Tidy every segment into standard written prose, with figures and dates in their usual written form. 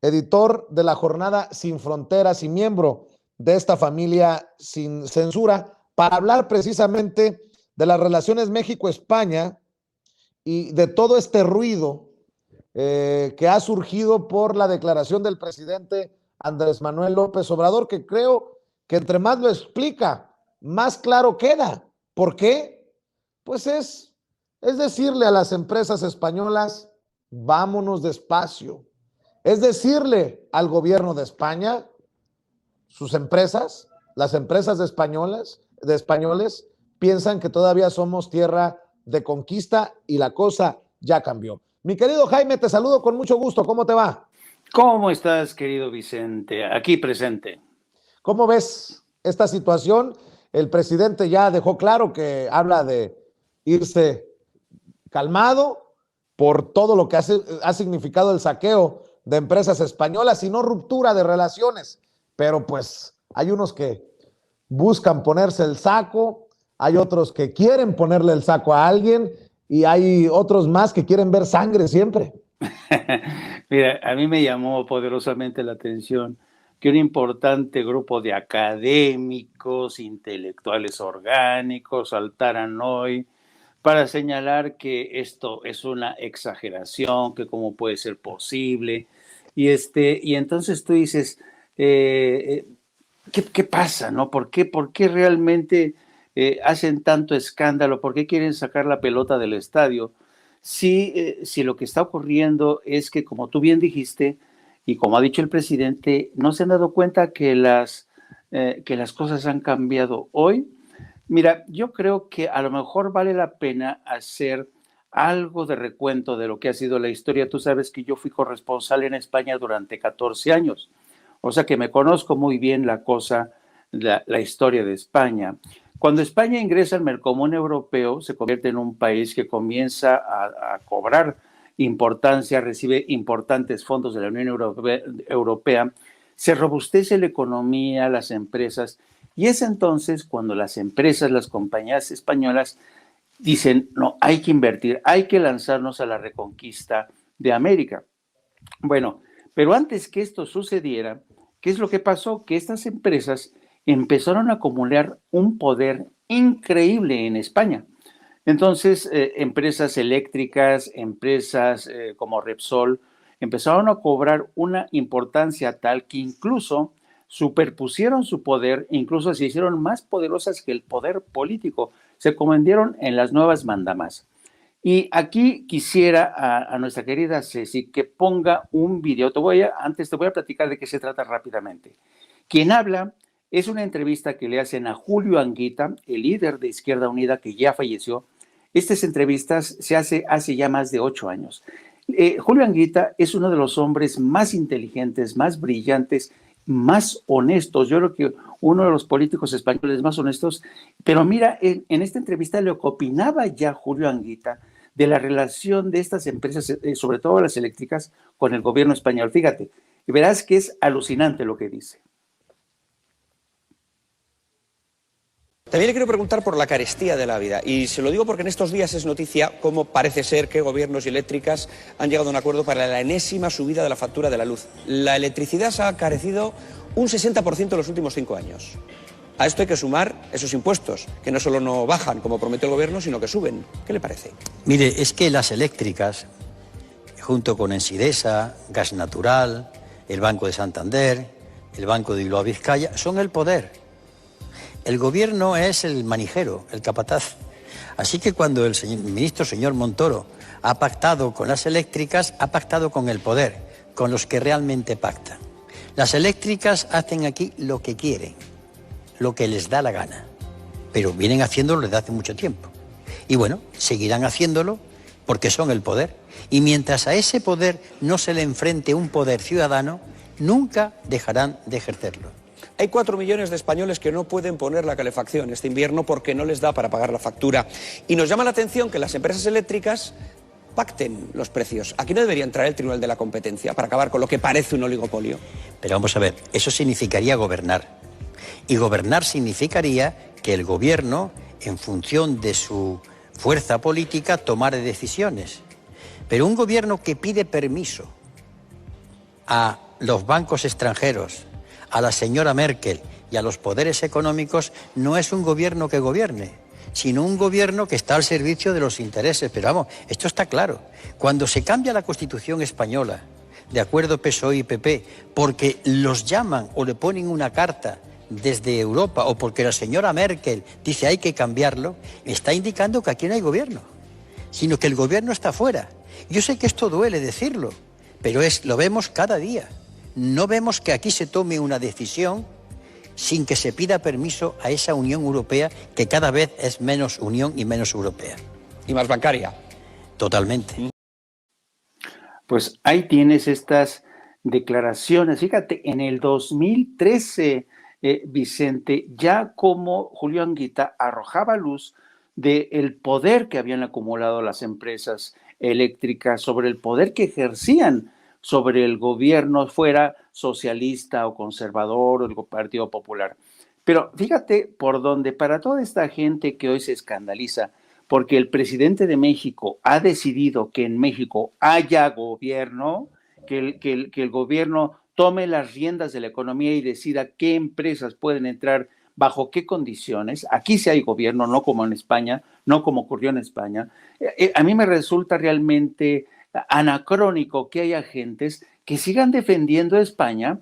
editor de la jornada Sin Fronteras y miembro de esta familia sin censura, para hablar precisamente de las relaciones México-España y de todo este ruido que ha surgido por la declaración del presidente Andrés Manuel López Obrador, que creo que entre más lo explica, más claro queda. ¿Por qué? Pues es decirle a las empresas españolas, vámonos despacio. Es decirle al gobierno de España, sus empresas, las empresas de españoles, piensan que todavía somos tierra de conquista y la cosa ya cambió. Mi querido Jaime, te saludo con mucho gusto. ¿Cómo te va? ¿Cómo estás, querido Vicente? Aquí presente. ¿Cómo ves esta situación? El presidente ya dejó claro que habla de irse calmado por todo lo que ha significado el saqueo de empresas españolas y no ruptura de relaciones. Pero pues hay unos que buscan ponerse el saco, hay otros que quieren ponerle el saco a alguien y hay otros más que quieren ver sangre siempre. Mira, a mí me llamó poderosamente la atención que un importante grupo de académicos, intelectuales orgánicos saltaran hoy para señalar que esto es una exageración, que cómo puede ser posible. Y entonces tú dices, ¿qué pasa, no? ¿Por qué realmente hacen tanto escándalo? ¿Por qué quieren sacar la pelota del estadio? Si lo que está ocurriendo es que, como tú bien dijiste, y como ha dicho el presidente, no se han dado cuenta que las cosas han cambiado hoy. Mira, yo creo que a lo mejor vale la pena hacer algo de recuento de lo que ha sido la historia. Tú sabes que yo fui corresponsal en España durante 14 años, o sea que me conozco muy bien la historia de España. Cuando España ingresa al Mercosur Europeo, se convierte en un país que comienza a cobrar importancia, recibe importantes fondos de la Unión Europea, se robustece la economía, las empresas, y es entonces cuando las empresas, las compañías españolas dicen, no, hay que invertir, hay que lanzarnos a la reconquista de América. Bueno, pero antes que esto sucediera, ¿qué es lo que pasó? Que estas empresas empezaron a acumular un poder increíble en España. Entonces, empresas eléctricas, empresas como Repsol, empezaron a cobrar una importancia tal que incluso superpusieron su poder, incluso se hicieron más poderosas que el poder político, se convirtieron en las nuevas mandamás. Y aquí quisiera a nuestra querida Ceci que ponga un video. Antes te voy a platicar de qué se trata rápidamente. Quien habla es una entrevista que le hacen a Julio Anguita, el líder de Izquierda Unida que ya falleció. Estas entrevistas se hace ya más de 8 años. Julio Anguita es uno de los hombres más inteligentes, más brillantes, más honestos. Yo creo que uno de los políticos españoles más honestos. Pero mira, en esta entrevista lo que opinaba ya Julio Anguita de la relación de estas empresas, sobre todo las eléctricas, con el gobierno español. Fíjate, verás que es alucinante lo que dice. También le quiero preguntar por la carestía de la vida, y se lo digo porque en estos días es noticia cómo parece ser que gobiernos y eléctricas han llegado a un acuerdo para la enésima subida de la factura de la luz. La electricidad se ha encarecido un 60% en los últimos 5 años. A esto hay que sumar esos impuestos, que no solo no bajan, como prometió el gobierno, sino que suben. ¿Qué le parece? Mire, es que las eléctricas, junto con Ensidesa, Gas Natural, el Banco de Santander, el Banco de Bilbao Vizcaya, son el poder. El gobierno es el manijero, el capataz. Así que cuando el ministro, señor Montoro, ha pactado con las eléctricas, ha pactado con el poder, con los que realmente pactan. Las eléctricas hacen aquí lo que quieren, lo que les da la gana, pero vienen haciéndolo desde hace mucho tiempo. Y bueno, seguirán haciéndolo porque son el poder. Y mientras a ese poder no se le enfrente un poder ciudadano, nunca dejarán de ejercerlo. Hay 4 millones de españoles que no pueden poner la calefacción este invierno porque no les da para pagar la factura. Y nos llama la atención que las empresas eléctricas pacten los precios. Aquí no debería entrar el Tribunal de la Competencia para acabar con lo que parece un oligopolio. Pero vamos a ver, eso significaría gobernar. Y gobernar significaría que el gobierno, en función de su fuerza política, tomara decisiones. Pero un gobierno que pide permiso a los bancos extranjeros, a la señora Merkel y a los poderes económicos, no es un gobierno que gobierne, sino un gobierno que está al servicio de los intereses. Pero vamos, esto está claro. Cuando se cambia la Constitución española, de acuerdo PSOE y PP, porque los llaman o le ponen una carta desde Europa o porque la señora Merkel dice hay que cambiarlo, está indicando que aquí no hay gobierno, sino que el gobierno está fuera. Yo sé que esto duele decirlo, pero lo vemos cada día. No vemos que aquí se tome una decisión sin que se pida permiso a esa Unión Europea que cada vez es menos Unión y menos europea. Y más bancaria. Totalmente. Pues ahí tienes estas declaraciones. Fíjate, en el 2013, Vicente, ya como Julio Anguita arrojaba luz del poder que habían acumulado las empresas eléctricas, sobre el poder que ejercían sobre el gobierno, fuera socialista o conservador o el Partido Popular. Pero fíjate por dónde, para toda esta gente que hoy se escandaliza, porque el presidente de México ha decidido que en México haya gobierno, que el gobierno tome las riendas de la economía y decida qué empresas pueden entrar, bajo qué condiciones. Aquí sí hay gobierno, no como en España, no como ocurrió en España. A mí me resulta realmente anacrónico que haya gentes que sigan defendiendo a España,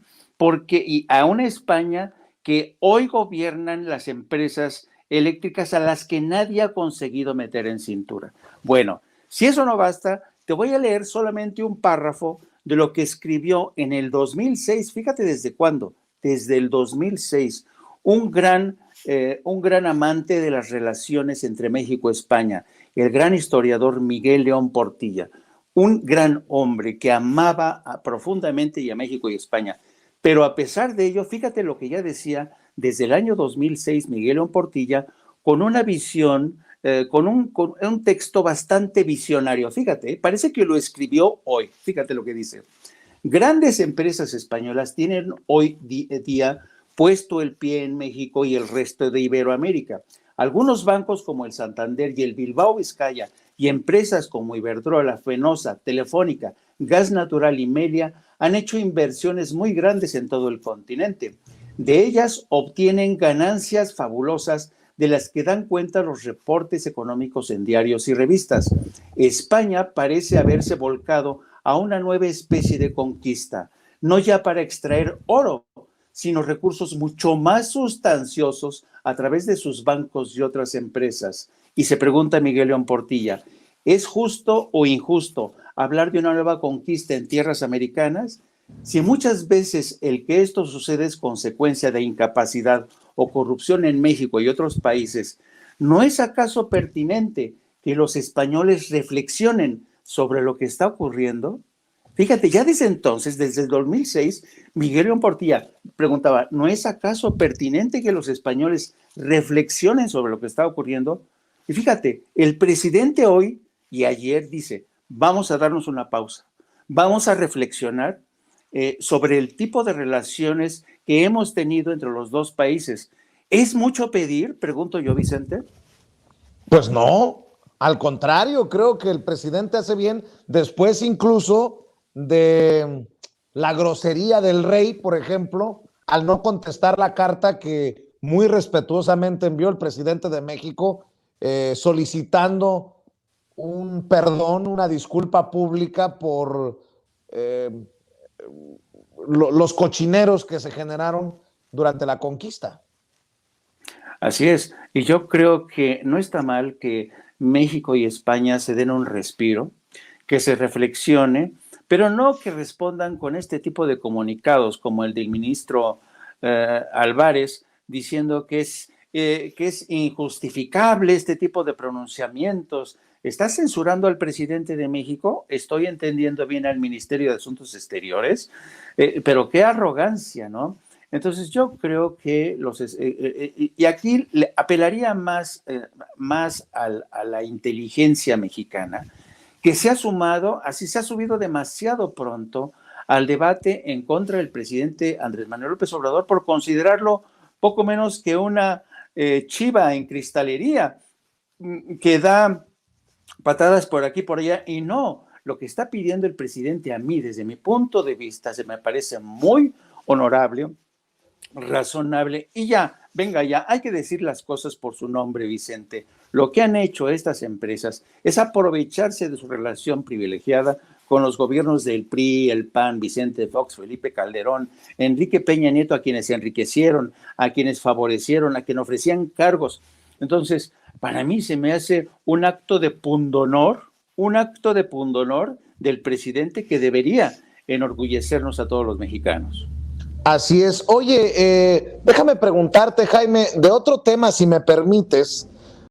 y a una España que hoy gobiernan las empresas eléctricas a las que nadie ha conseguido meter en cintura. Bueno, si eso no basta, te voy a leer solamente un párrafo de lo que escribió en el 2006, fíjate desde cuándo, desde el 2006, un gran amante de las relaciones entre México y España, el gran historiador Miguel León Portilla, un gran hombre que amaba profundamente a México y España, pero a pesar de ello, fíjate lo que ya decía desde el año 2006 Miguel León Portilla, con una visión, con un texto bastante visionario. Fíjate, parece que lo escribió hoy. Fíjate lo que dice. Grandes empresas españolas tienen hoy día puesto el pie en México y el resto de Iberoamérica. Algunos bancos como el Santander y el Bilbao Vizcaya y empresas como Iberdrola, Fenosa, Telefónica, Gas Natural y Melia han hecho inversiones muy grandes en todo el continente. De ellas obtienen ganancias fabulosas de las que dan cuenta los reportes económicos en diarios y revistas. España parece haberse volcado a una nueva especie de conquista, no ya para extraer oro, sino recursos mucho más sustanciosos a través de sus bancos y otras empresas. Y se pregunta Miguel León Portilla, ¿es justo o injusto hablar de una nueva conquista en tierras americanas? Si muchas veces el que esto sucede es consecuencia de incapacidad o corrupción en México y otros países, ¿no es acaso pertinente que los españoles reflexionen sobre lo que está ocurriendo? Fíjate, ya desde entonces, desde el 2006, Miguel León Portilla preguntaba, ¿no es acaso pertinente que los españoles reflexionen sobre lo que está ocurriendo? Y fíjate, el presidente hoy y ayer dice, vamos a darnos una pausa, vamos a reflexionar sobre el tipo de relaciones que hemos tenido entre los dos países. ¿Es mucho pedir? Pregunto yo, Vicente. Pues no, al contrario, creo que el presidente hace bien, después incluso de la grosería del rey, por ejemplo, al no contestar la carta que muy respetuosamente envió el presidente de México, solicitando un perdón, una disculpa pública por los cochineros que se generaron durante la conquista. Así es, y yo creo que no está mal que México y España se den un respiro, que se reflexione, pero no que respondan con este tipo de comunicados como el del ministro Álvarez, diciendo que es injustificable este tipo de pronunciamientos. ¿Está censurando al presidente de México? ¿Estoy entendiendo bien al Ministerio de Asuntos Exteriores? Pero qué arrogancia, ¿no? Entonces yo creo que y aquí le apelaría más a la inteligencia mexicana, que se ha subido demasiado pronto al debate en contra del presidente Andrés Manuel López Obrador por considerarlo poco menos que una chiva en cristalería que da patadas por aquí y por allá, y no, lo que está pidiendo el presidente a mí, desde mi punto de vista, se me parece muy honorable, razonable, y ya, venga ya, hay que decir las cosas por su nombre, Vicente. Lo que han hecho estas empresas es aprovecharse de su relación privilegiada con los gobiernos del PRI, el PAN, Vicente Fox, Felipe Calderón, Enrique Peña Nieto, a quienes se enriquecieron, a quienes favorecieron, a quienes ofrecían cargos. Entonces, para mí se me hace un acto de pundonor del presidente que debería enorgullecernos a todos los mexicanos. Así es. Oye, déjame preguntarte, Jaime, de otro tema, si me permites.